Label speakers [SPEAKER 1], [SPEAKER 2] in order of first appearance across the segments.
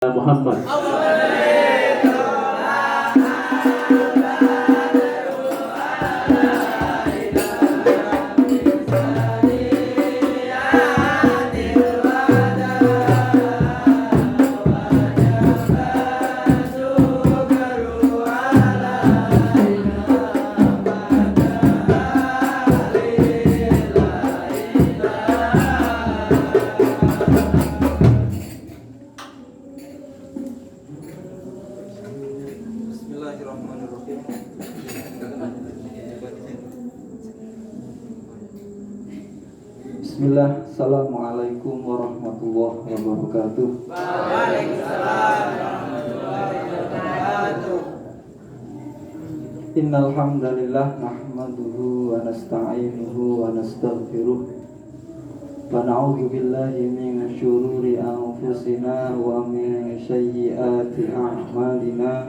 [SPEAKER 1] Muhammad.
[SPEAKER 2] Bismillahirrahmanirrahim. Bismillah. Assalamualaikum warahmatullahi wabarakatuh.
[SPEAKER 3] Waalaikumsalam warahmatullahi wabarakatuh.
[SPEAKER 2] Innal hamdalillah nahmaduhu wa nasta'inuhu wa nastaghfiruh wa na'udzu billahi min syururi anfusina wa min sayyiati a'malina.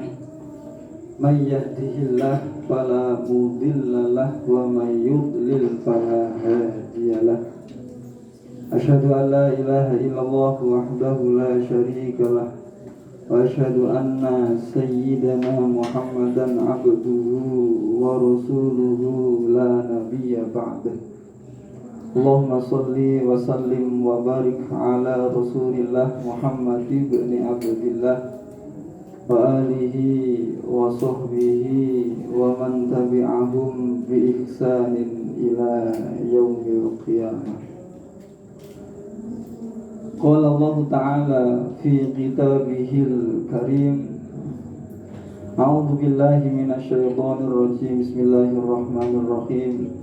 [SPEAKER 2] May yahdihillahu fala mudilla lahu wa may yudlil fala hadiyalah. Asyhadu an la ilaha illallah wahdahu la syarika lah wa asyhadu anna sayyidana Muhammadan abduhu wa rasuluhu la nabiyya ba'dah. Allahumma salli wa sallim wa barik ala Rasulillah Muhammad ibn Abdillah wa alihi wa sahbihi wa man tabi'ahum bi ihsanin ila yaumil qiyamah. Qala Allah Ta'ala fi kitabihil karim. A'udzu billahi minasy syaithanir rajim. Bismillahirrahmanirrahim.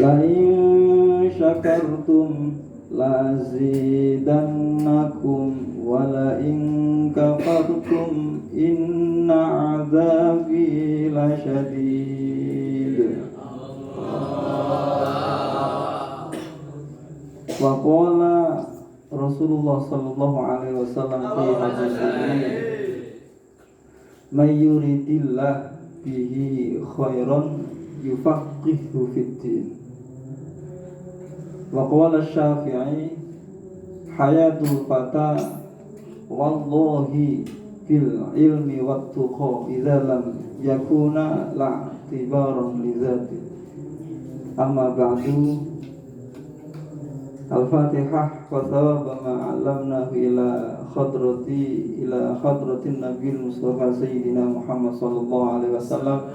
[SPEAKER 2] La in syakartum la azidannakum wa la in kafartum inna 'adzabi lasyadid. Wa qala Rasulullah sallallahu alaihi wasallam fi haditsih, may yuridillah bihi khairan yufaqihu fid-din. Wa qala Syafi'i, hayatul fata wallahi fil ilmi wat tuqa idza lam yakuna la tibaran li dzati. Amma ba'du. Al-Fatihah wa thawaba ma 'allamnahu ila hadratin Nabil Mustafa Sayyidina Muhammad sallallahu alaihi wasallam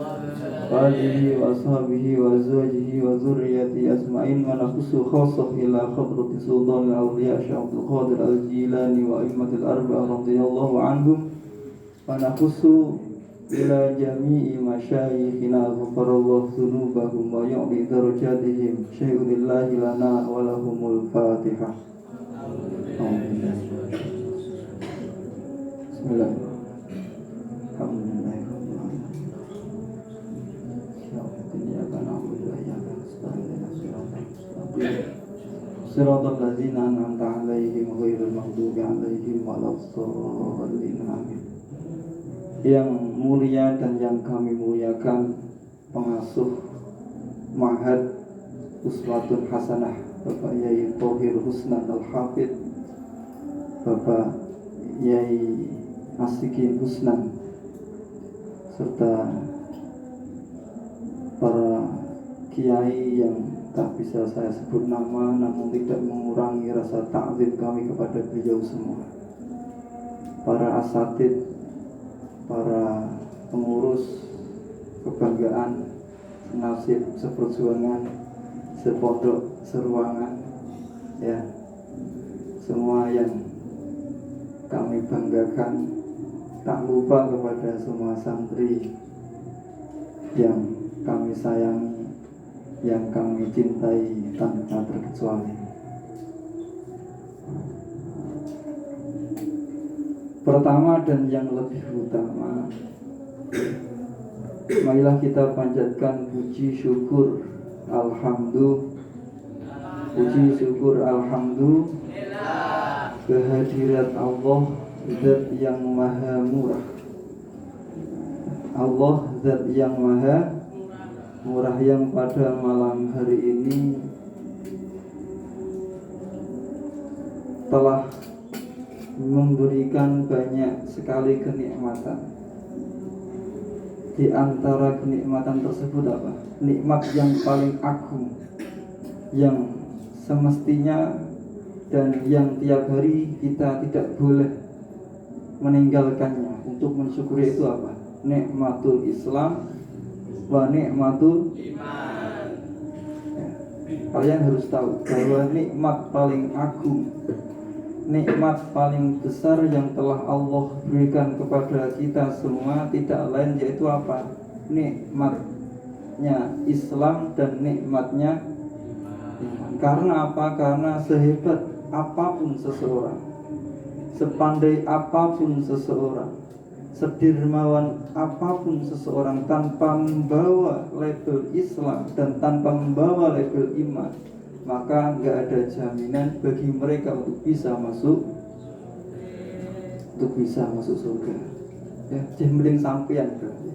[SPEAKER 2] wa alihi wa ashabihi wa azwajihi wa dzurriyyati asma'in wa nafsu khassah ila hadrati sultan al-awliya Syekh Abdul Qadir al-Jilani wa a'immatil arba'a radhiyallahu anhum wa nafsu ila jami'i masyayikhina ghafarallahu dzunubahum wa yu'li darajatihim syai'unillahi lana wa lahumul fatihah. Bismillah. Siratal ladzina an'amta 'alaihim ghairil maghdubi 'alaihim waladdallin. Amin. Yang mulia dan yang kami muliakan pengasuh Ma'had Uswatun Hasanah Bapak Yai Thohir Husnan Al-Hafidh, Bapak Yai Asikin Husnan, serta para kiai yang tak bisa saya sebut nama, namun tidak mengurangi rasa ta'zim kami kepada beliau semua, para asatidz, para pengurus kebanggaan, nasib seperjuangan, sepondok, seruangan, ya, semua yang kami banggakan, tak lupa kepada semua santri yang kami sayangi, yang kami cintai tanpa terkecuali. Pertama dan yang lebih utama, marilah kita panjatkan puji syukur alhamdulillah kehadirat Allah, Zat yang maha murah. Allah Zat yang maha murah yang pada malam hari ini telah memberikan banyak sekali kenikmatan. Di antara kenikmatan tersebut apa? Nikmat yang paling agung, yang semestinya dan yang tiap hari kita tidak boleh meninggalkannya untuk mensyukuri itu apa? Nikmatul Islam wa nikmatul iman. Ya. Kalian harus tahu bahwa nikmat paling agung, nikmat paling besar yang telah Allah berikan kepada kita semua tidak lain yaitu apa? Nikmatnya Islam dan nikmatnya iman. Karena apa? Karena sehebat apapun seseorang, sepandai apapun seseorang, sedermawan apapun seseorang, tanpa membawa label Islam dan tanpa membawa label iman, maka nggak ada jaminan bagi mereka untuk bisa masuk surga. Ya, jadi mending sampean berarti.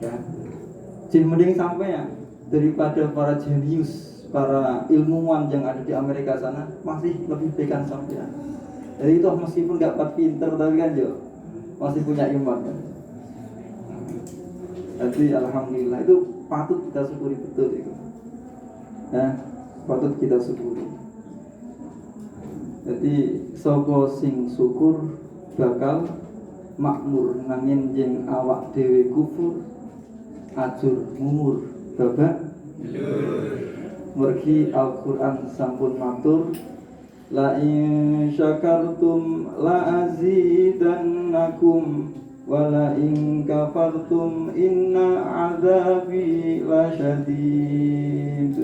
[SPEAKER 2] Ya, jadi mending sampean daripada para jenius, para ilmuwan yang ada di Amerika sana, masih lebih baikkan sampean. Jadi itu meskipun nggak pinter tapi kan yo masih punya iman kan. Jadi alhamdulillah itu patut kita syukuri betul itu. Ya, patut kita syukuri. Jadi sapa sing syukur bakal makmur, nanging yen awak dhewe kufur ajur mumur babak mergi Al-Qur'an sampun matur la in syakartum la azidannakum wa la in kafartum inna adzabi lasyadid.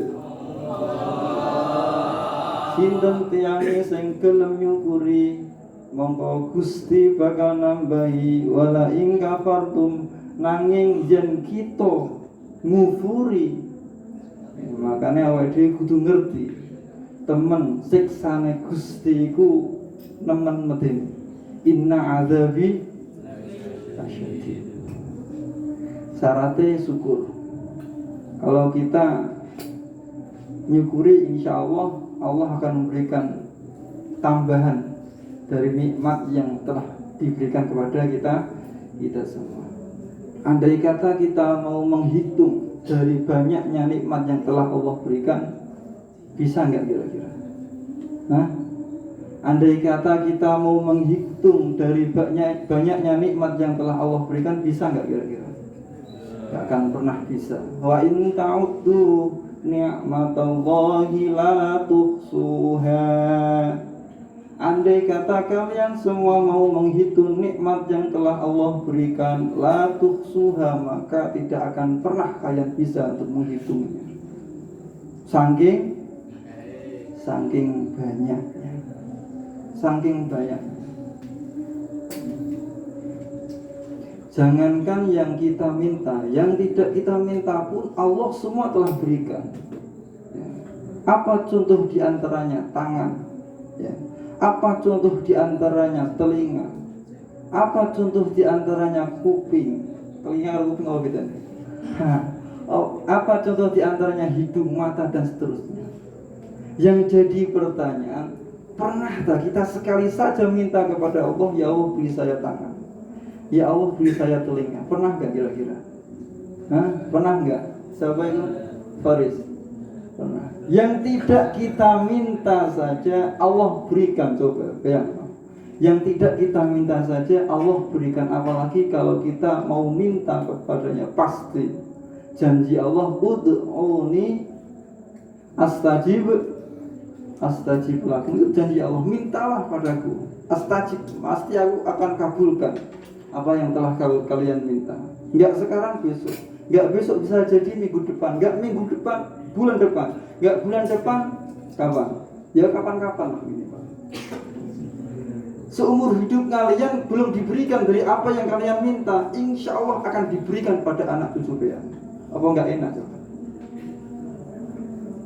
[SPEAKER 2] Sinten tiyange sing gelem nyukuri mongko Gusti bakal nambahi wala ing kafartum nanging yen kita ngufuri. Makanya awake dhewe kudu ngerti temen siksane Gusti iku nemen medeni. Inna adzabi lasyadid. Syaratnya syukur. Kalau kita nyukuri, insya Allah akan memberikan tambahan dari nikmat yang telah diberikan kepada kita semua. Andai kata kita mau menghitung dari banyaknya nikmat yang telah Allah berikan, bisa nggak kira-kira? Nah, andai kata kita mau menghitung dari banyaknya nikmat yang telah Allah berikan, bisa nggak kira-kira? Nggak akan pernah bisa. Wa in ta'uddu ni'matallahi la tuhsuha. Andai kata kalian semua mau menghitung nikmat yang telah Allah berikan, la tuhsuha, maka tidak akan pernah kalian bisa untuk menghitungnya. Saking banyaknya. Jangankan yang kita minta, yang tidak kita minta pun Allah semua telah berikan. Ya. Apa contoh diantaranya? Tangan. Ya. Apa contoh diantaranya? Telinga. Apa contoh diantaranya? Kuping. Telinga atau kuping apa bedanya? Apa contoh diantaranya? Hidung, mata, dan seterusnya. Yang jadi pertanyaan, pernah tak kita sekali saja minta kepada Allah, ya Allah beri saya tangan, ya Allah beri saya telinga? Pernah gak kira-kira? Pernah gak? Siapa itu? Faris? Pernah. Yang tidak kita minta saja Allah berikan. Coba bayangkan. Yang tidak kita minta saja Allah berikan, apalagi kalau kita mau minta kepadanya. Pasti janji Allah, ud'uni astajib lakum, itu janji Allah. Mintalah padaku, astajib, pasti aku akan kabulkan apa yang telah kalian minta. Enggak sekarang, besok. Enggak besok, bisa jadi minggu depan. Enggak minggu depan, bulan depan. Enggak bulan depan, kapan? Ya kapan-kapan lah ini, Pak. Seumur hidup kalian belum diberikan dari apa yang kalian minta, insya Allah akan diberikan pada anak cucu kalian. Apa enggak enak, coba?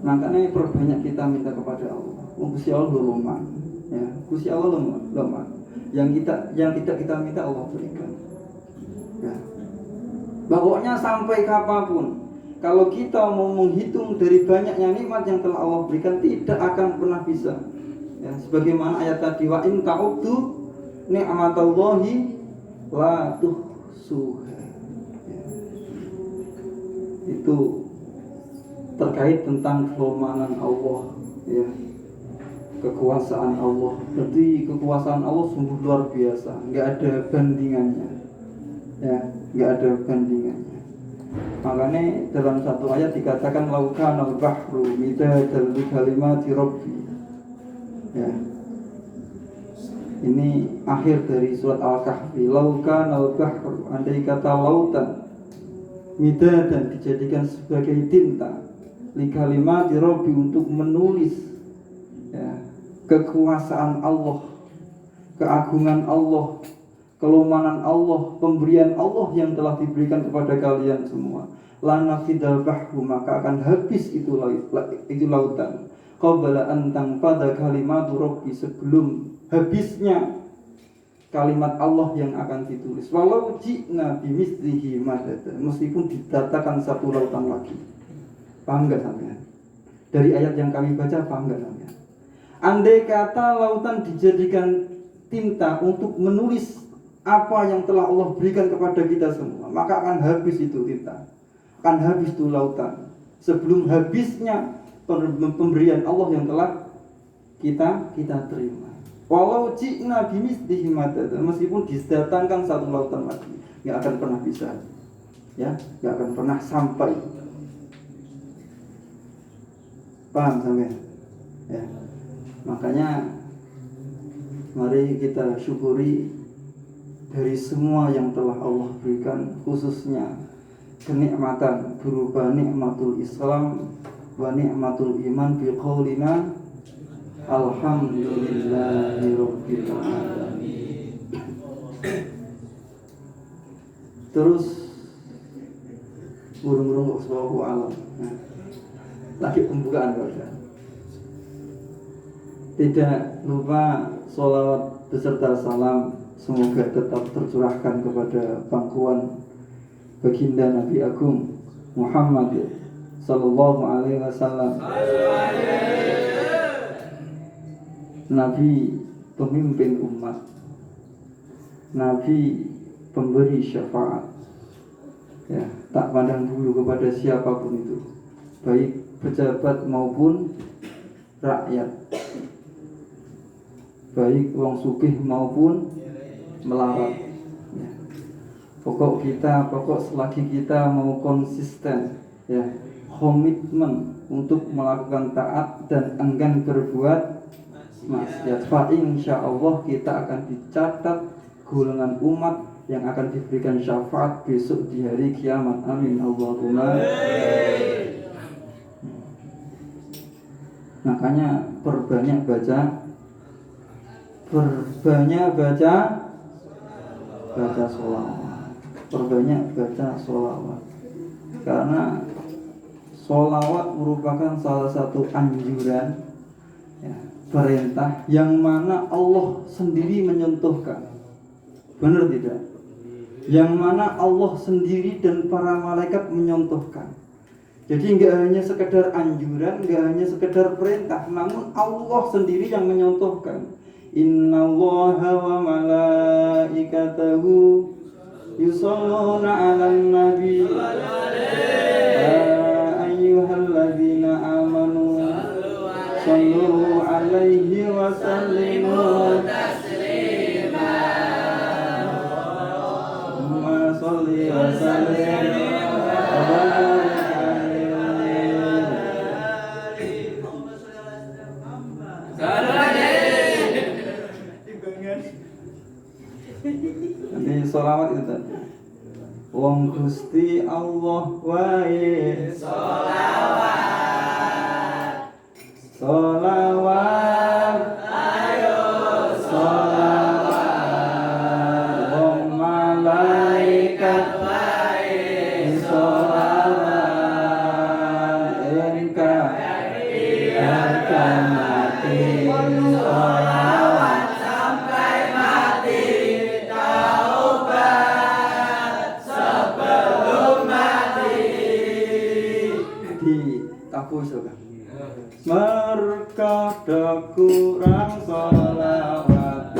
[SPEAKER 2] Makanya perbanyak kita minta kepada Allah. Gusti Allah lemah, ya. Gusti Allah lemah. Yang tidak kita minta Allah berikan. Ya. Pokoknya sampai kapanpun, kalau kita mau menghitung dari banyaknya nikmat yang telah Allah berikan, tidak akan pernah bisa. Ya, sebagaimana ayat tadi, wa in ta'uddu ni'matallahi la tuhsuha. Ya. Itu terkait tentang kelemahan Allah, ya. Kekuasaan Allah. Berarti kekuasaan Allah sungguh luar biasa, nggak ada bandingannya. Ya, nggak ada bandingannya. Makanya dalam satu ayat dikatakan laukan al-bahru midadal li kalimati rabbi. Ya. Ini akhir dari surat Al-Kahfi. Laukan al-bahru, andai kata lautan midadan dijadikan sebagai tinta li kalimati rabbi, untuk menulis, ya, kekuasaan Allah, keagungan Allah, kelemahan Allah, pemberian Allah yang telah diberikan kepada kalian semua. Lana fidal bahru, maka akan habis itu lautan. Qabla an tanfada kalimatu rabbi, sebelum habisnya kalimat Allah yang akan ditulis. Walau ji'na bimithlihi madada, meskipun didatakan satu lautan lagi. Paham enggak sampean? Dari ayat yang kami baca, paham enggak sampean? Andai kata lautan dijadikan tinta untuk menulis apa yang telah Allah berikan kepada kita semua, maka akan habis itu tinta, akan habis itu lautan sebelum habisnya pemberian Allah yang telah kita terima. Walau ji'na bimithlihi madada, meskipun didatangkan satu lautan lagi, nggak akan pernah bisa, ya, nggak akan pernah sampai. Paham sampai? Ya. Makanya mari kita syukuri dari semua yang telah Allah berikan, khususnya kenikmatan berupa nikmatul Islam wa nikmatul iman bi qaulina alhamdulillahirabbil alamin. Terus burung-burung waswahu alam. Nah, lagi pembukaan saja. Tidak lupa sholawat beserta salam semoga tetap tercurahkan kepada pangkuan baginda Nabi Agung Muhammad sallallahu alaihi wasallam, Nabi pemimpin umat, Nabi pemberi syafaat. Ya, tak pandang bulu kepada siapapun itu, baik pejabat maupun rakyat, baik wong sugih maupun melarat. Ya. Pokok selagi kita mau konsisten, ya, komitmen untuk melakukan taat dan enggan berbuat maksiat, insya Allah kita akan dicatat golongan umat yang akan diberikan syafaat besok di hari kiamat. Amin Allahumma. Makanya perbanyak baca sholawat, perbanyak baca sholawat, karena sholawat merupakan salah satu anjuran, ya, perintah yang mana Allah sendiri menyontohkan. Benar tidak? Yang mana Allah sendiri dan para malaikat menyontohkan. Jadi enggak hanya sekedar anjuran, enggak hanya sekedar perintah, namun Allah sendiri yang menyontohkan. Innallaha wa malaikatahu yusholluna 'alan nabi ya ayyuhalladzina amanu shallu 'alaihi wa sallimu taslima. Allahumma shalli wa sallim Ini sholawat itu tadi. Wong Gusti Allah wae sholawat, sholawat, ayo sholawat. Wong malaikat wae sholawat, engkau akan mati sholawat sampai mati. Merkada kurang sholawat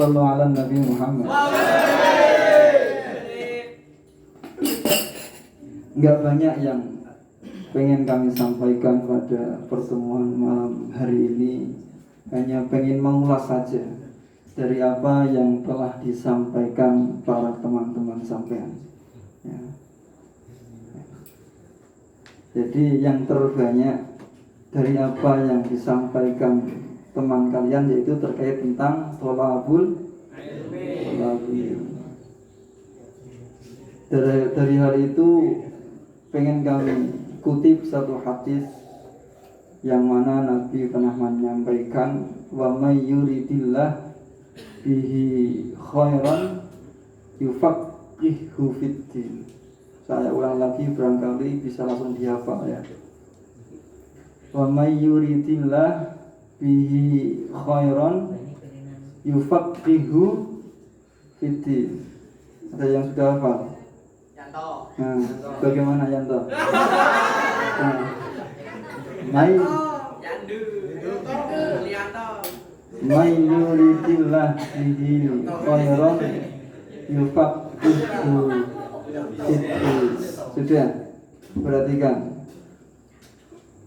[SPEAKER 2] Sallu ala Nabi Muhammad. Enggak banyak yang pengen kami sampaikan pada pertemuan malam hari ini, hanya pengen mengulas saja dari apa yang telah disampaikan para teman-teman sampean. Ya. Jadi yang terbanyak dari apa yang disampaikan teman kalian yaitu terkait tentang tolabul ilmi. Dari hal itu pengen kami kutip satu hadis yang mana Nabi pernah menyampaikan, wa may yuridillah bihi khairan yufaqihu fiddin. Saya ulang lagi barangkali bisa langsung dihafal ya. Wa may yuridillah bihi khairan yufaqihu fiddin. Ada yang sudah hafal? Nah, bagaimana Yanto? Nah, may yuridillah bihi khairan yufaqihu fiddin. Sudah, perhatikan.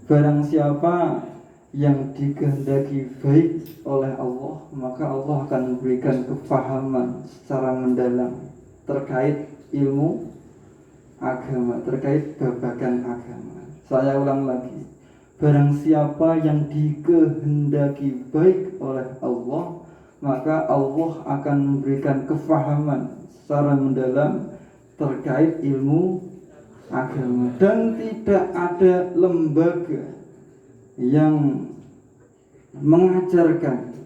[SPEAKER 2] Barang siapa yang dikehendaki baik oleh Allah, maka Allah akan memberikan kefahaman secara mendalam terkait ilmu agama, terkait babagan agama. Saya ulang lagi. Barang siapa yang dikehendaki baik oleh Allah, maka Allah akan memberikan kefahaman secara mendalam terkait ilmu agama. Dan tidak ada lembaga yang mengajarkan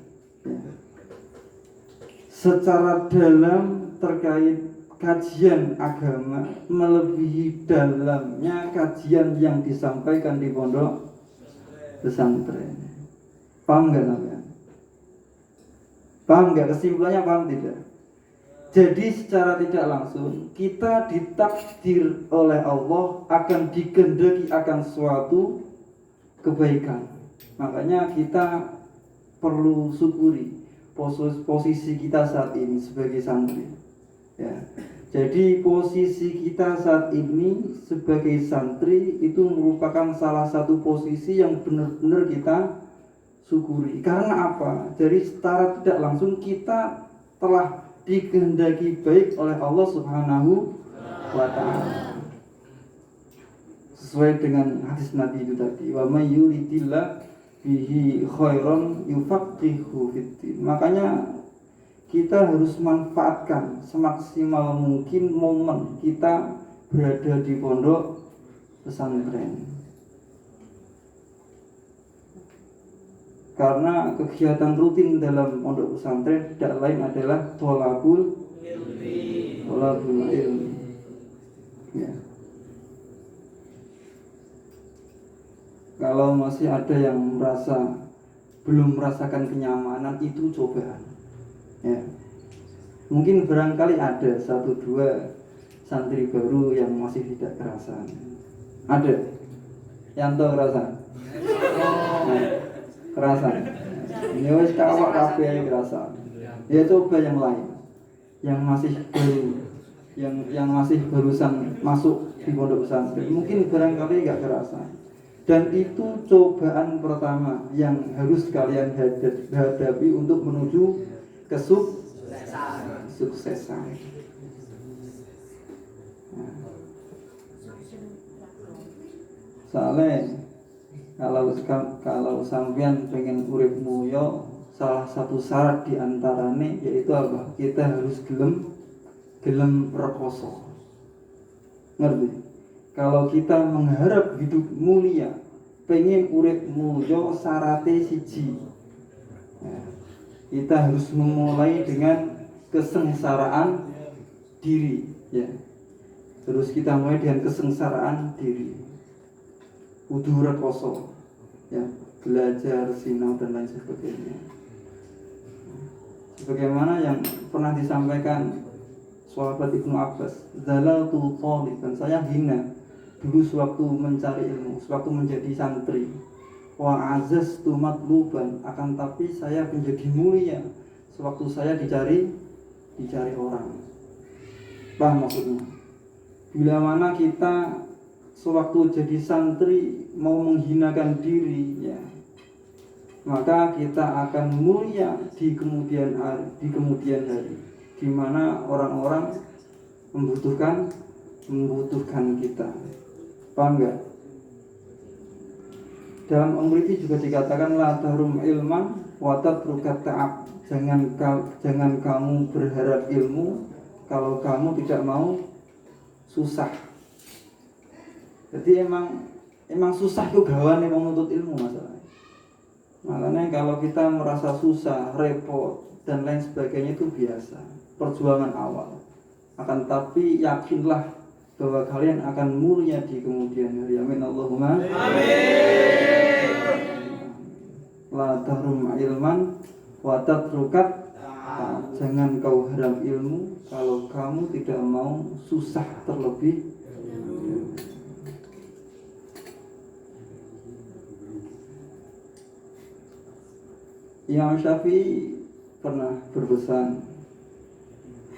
[SPEAKER 2] secara dalam terkait kajian agama melebihi dalamnya kajian yang disampaikan di pondok pesantren. Paham nggak sampean? Paham nggak? Kesimpulannya paham tidak? Jadi secara tidak langsung kita ditakdir oleh Allah akan dikehendaki akan suatu kebaikan. Makanya kita perlu syukuri posisi kita saat ini sebagai santri. Ya. Jadi posisi kita saat ini sebagai santri itu merupakan salah satu posisi yang benar-benar kita syukuri. Karena apa? Jadi secara tidak langsung kita telah dikehendaki baik oleh Allah Subhanahu wa ta'ala. Sesuai dengan hadis Nabi itu tadi, wa may yuridillah bihi khairan yufaqihu fiddin. Makanya kita harus manfaatkan semaksimal mungkin momen kita berada di pondok pesantren. Karena kegiatan rutin dalam pondok pesantren tidak lain adalah tholabul ilmi. Ya. Kalau masih ada yang belum merasakan kenyamanan, itu cobaan. Ya. Mungkin barangkali ada 1-2 santri baru yang masih tidak kerasan. Ada yang tahu kerasan? Nah, kerasan. Ini wis kawak kabeh kerasan. Ya coba yang lain, yang masih baru, yang masih barusan masuk di pondok pesantren. Mungkin barangkali enggak kerasan. Dan itu cobaan pertama yang harus kalian hadapi untuk menuju kesuksesan. Soalnya kalau sampean pengen urip mulya, salah satu syarat diantaranya yaitu apa? Kita harus gelem rekoso. Ngerti? Kalau kita mengharap hidup mulia, pengen urip mulya, syaratnya siji. Ya. Kita harus memulai dengan kesengsaraan diri, ya. Terus kita mulai dengan kesengsaraan diri. Kudu rekoso, ya, belajar, sinau dan lain sebagainya. Sebagaimana yang pernah disampaikan sahabat Ibnu Abbas, zalaltu thaliban, saya hina dulu sewaktu mencari ilmu, sewaktu menjadi santri. Wa azaztu matluban, akan tapi saya menjadi mulia sewaktu saya dicari orang. Paham maksudnya? Bila mana kita sewaktu jadi santri mau menghinakan diri, ya, maka kita akan mulia di kemudian hari, di mana orang-orang membutuhkan kita. Paham enggak? Dalam Umriti juga dikatakan la tarum ilman wa tatrukat ta'ab. Jangan kamu berharap ilmu kalau kamu tidak mau susah. Jadi emang susah itu gawane menuntut ilmu masalahnya. Makanya kalau kita merasa susah, repot dan lain sebagainya itu biasa, perjuangan awal. Akan tapi yakinlah bahwa kalian akan mulia di kemudian hari. Amin Allahumma amin. La tahrum ilman wa tatrukat. Jangan kau harap ilmu kalau kamu tidak mau susah terlebih. Imam Syafi'i pernah berpesan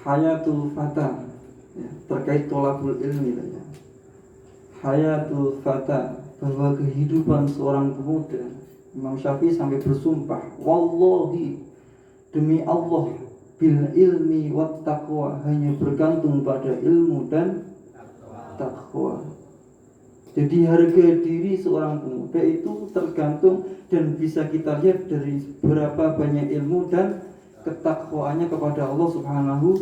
[SPEAKER 2] hayatul fata, ya, terkait tolabul ilmi, ya. Hayatul fata, bahwa kehidupan seorang pemuda, Imam Syafi'i sampai bersumpah, wallahi, demi Allah, bil ilmi wat taqwa, hanya bergantung pada ilmu dan takwa. Jadi harga diri seorang pemuda itu tergantung dan bisa kita lihat dari berapa banyak ilmu dan ketakwaannya kepada Allah Subhanahu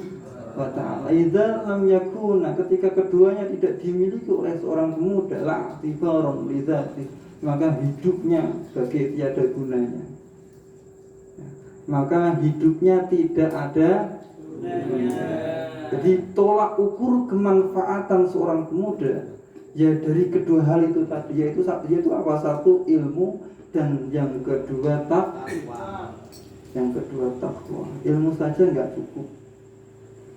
[SPEAKER 2] wa ta'ala. Idza lam yakuna, ketika keduanya tidak dimiliki oleh seorang pemuda, la tibaron lidzati, maka hidupnya sebagai tiada gunanya. Maka hidupnya tidak ada gunanya. Jadi tolak ukur kemanfaatan seorang pemuda ya dari kedua hal itu tadi, yaitu apa? Satu, ilmu, dan yang kedua takwa. Ilmu saja nggak cukup,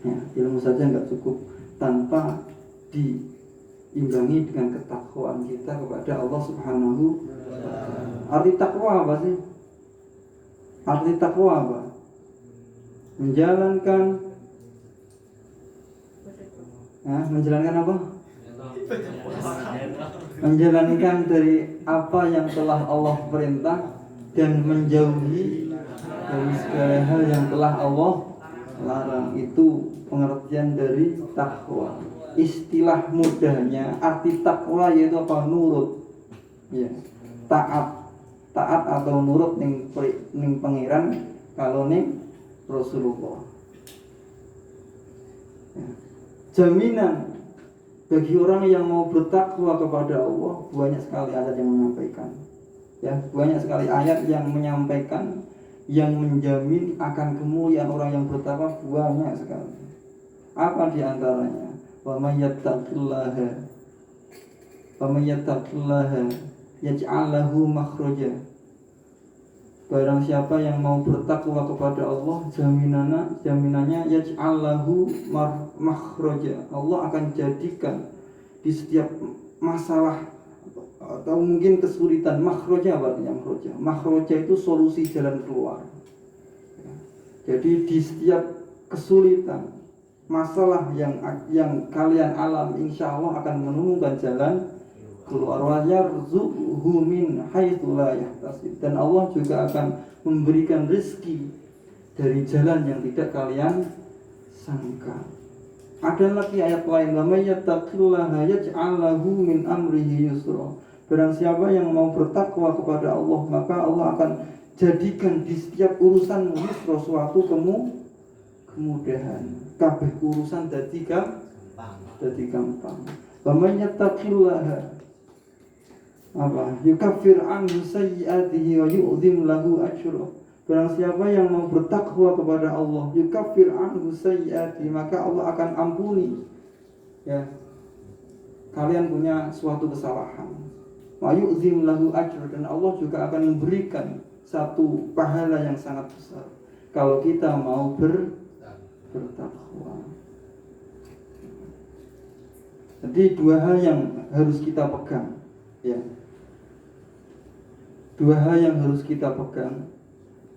[SPEAKER 2] ya, ilmu saja nggak cukup tanpa diimbangi dengan ketakwaan kita kepada Allah Subhanahu wa ta'ala. Arti takwa apa sih? Arti takwa apa? Menjalankan apa? Menjalankan dari apa yang telah Allah perintah dan menjauhi dari segala hal yang telah Allah larang. Itu pengertian dari takwa. Istilah mudahnya arti takwa yaitu apa? Nurut, ya, taat atau nurut ning pangeran, kalau ning Rasulullah, ya. Jaminan bagi orang yang mau bertakwa kepada Allah, banyak sekali ayat yang menyampaikan, ya, banyak sekali ayat yang menyampaikan, yang menjamin akan kemuliaan orang yang bertakwa, banyak sekali. Apa di antaranya? Wa may yattaqillaha yaj'al lahu makhraja. Barang siapa yang mau bertakwa kepada Allah, jaminannya yaj'al lahu makhraja. Allah akan jadikan di setiap masalah atau mungkin kesulitan, makhraja apa artinya makhraja? Makhraja itu solusi, jalan keluar. Jadi di setiap kesulitan, masalah yang kalian alami, insya Allah akan menemukan jalan keluar. Wa yarzuqhu min haitsu la yahtasib, dan Allah juga akan memberikan rezeki dari jalan yang tidak kalian sangka. Ada lagi ayat lain, wa may yattaqillaha yaj'al lahu min amrihi yusra. Barang siapa yang mau bertakwa kepada Allah, maka Allah akan jadikan di setiap urusan yusra, suatu kemudahan. Kabeh urusan dadi gampang. Wa may yattaqillaha yukaffir anhu sayyi'atihi wa yu'dhim lahu ajra. Barang siapa yang mau bertakwa kepada Allah, yukaffir anhu sayyi'atihi, maka Allah akan ampuni, ya, kalian punya suatu kesalahan. Wa yu'dhim lahu ajra, dan Allah juga akan memberikan satu pahala yang sangat besar kalau kita mau bertakwa. Jadi dua hal yang harus kita pegang, ya. Dua hal yang harus kita pegang.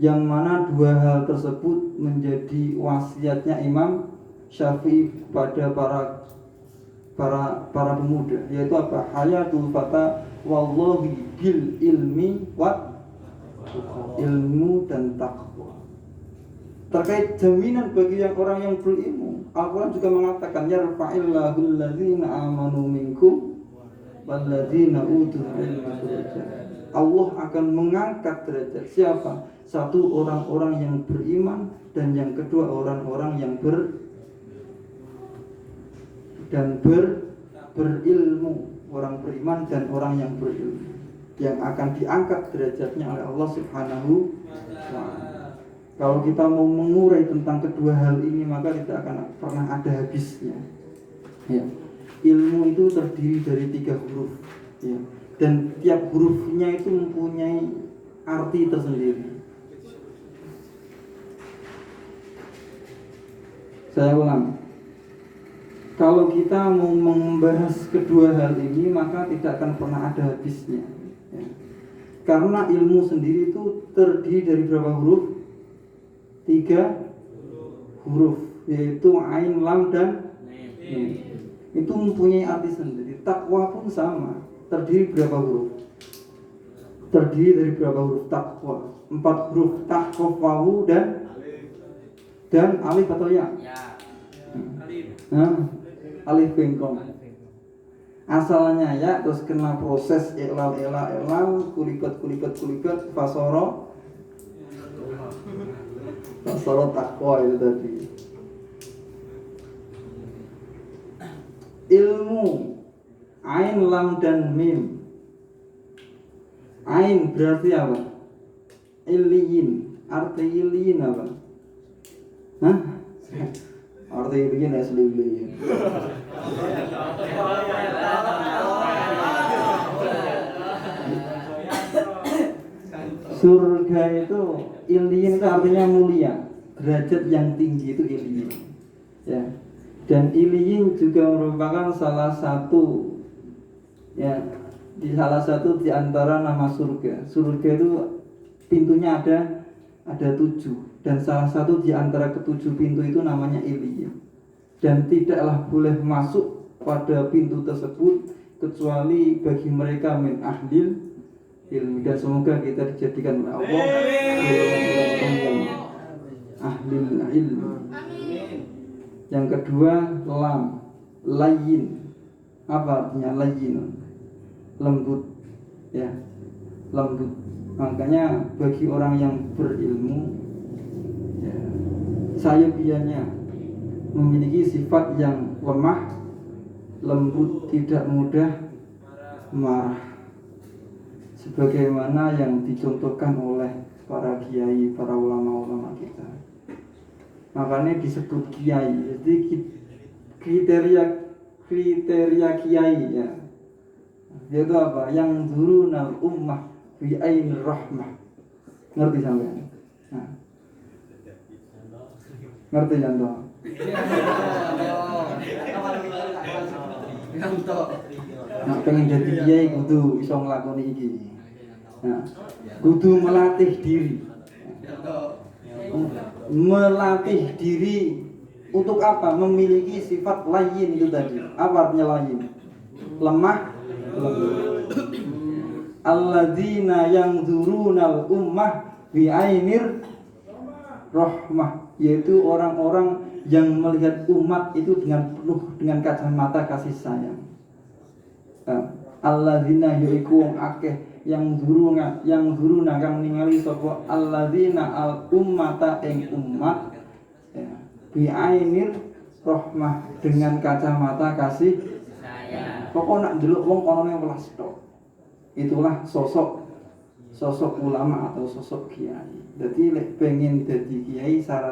[SPEAKER 2] Yang mana dua hal tersebut menjadi wasiatnya Imam Syafi'i pada para pemuda, yaitu apa? Hayatul fata wallahi bil ilmi wa ilmu dan takwa. Terkait jaminan bagi orang yang berilmu, Al-Quran juga mengatakan yarfa'illahu alladzina amanu minkum walladzina utul ilma darajat. Allah akan mengangkat derajat siapa? Satu, orang-orang yang beriman, dan yang kedua orang-orang yang berilmu, orang beriman dan orang yang berilmu, yang akan diangkat derajatnya oleh Allah Subhanahu wa ta'ala. Kalau kita mau mengurai tentang kedua hal ini, maka tidak akan pernah ada habisnya. Ya. Ilmu itu terdiri dari 3 huruf, ya. Dan tiap hurufnya itu mempunyai arti tersendiri. Saya ulang. Kalau kita mau membahas kedua hal ini, maka tidak akan pernah ada habisnya, ya. Karena ilmu sendiri itu terdiri dari berapa huruf? 3 huruf, yaitu ain, lam, dan mim. Itu mempunyai arti sendiri. Takwa pun sama, terdiri berapa huruf? Terdiri dari berapa huruf takwa? 4 huruf, ta, qaf, wawu, dan alif atau ya? Alif bengkong. Asalnya ya, terus kena proses iklal, kulibat, fasoro takwa itu tadi. Ilmu ain, lam, dan mim. Ain berarti apa? Iliyin. Arti iliyin apa? Hah? Arti iliyin asli iliyin. Surga itu iliyin itu artinya mulia, derajat yang tinggi itu iliyin, ya. Dan iliyin juga merupakan salah satu, ya, salah satu di antara nama surga. Surga itu pintunya ada 7, dan salah satu di antara ke-7 pintu itu namanya iliyin. Dan tidaklah boleh masuk pada pintu tersebut kecuali bagi mereka min ahlil ilmi. Dan semoga kita dijadikan oleh Allah ahlil ilmi. Yang kedua lam, layyin. Apa artinya layyin? Lembut, ya, lembut. Makanya bagi orang yang berilmu, ya, sayubianya memiliki sifat yang lemah, lembut, tidak mudah marah, sebagaimana yang dicontohkan oleh para kiai, para ulama-ulama kita. Makanya disebut kiai. Jadi kriteria kiai, ya, yaitu apa? Yang zurunal ummah bi ainir rahmah. Ngerti sampean? Nah. Ngerti jantung? Nah, pengen jadi kiai kudu iso nglakoni iki. Nah, kudu melatih diri. Melatih diri untuk apa? Memiliki sifat layyin itu tadi. Apa artinya layyin? Lemah, lembut. Alladzina yanzurunal ummah bi'ainir rahmah, yaitu orang-orang yang melihat umat itu dengan penuh dengan kacamata kasih sayang. Alladzina yaiku akeh yang zuruna kang ningali sapa alladzina al ummata ing umat, ya, bi'ainir rahmah, dengan kacamata kasih sayang. Pokok nak ndelok wong kono welas tok. Itulah sosok ulama atau sosok kiai. Jadi lek pengen jadi kiai syarat